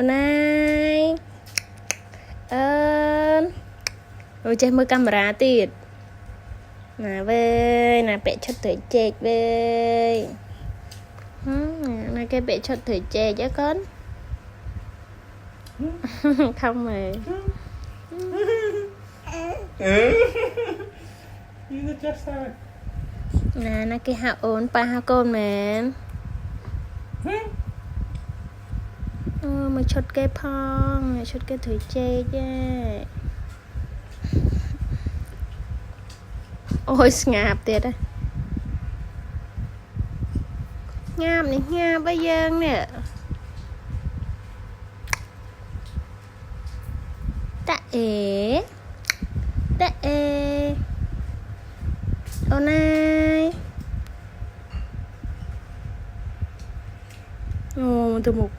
này rồi chơi mưa camera tiệt nè về nè bẹ cho tới chết về nè cái bẹ cho tới chết chứ con không mà nè cái hạ ổn pa hạ con mà mà chốt cái phong chốt cái thử chê chứ ôi ngạp tiệt á ngạp này ngạp bây giờ nè đã ế ô này từ một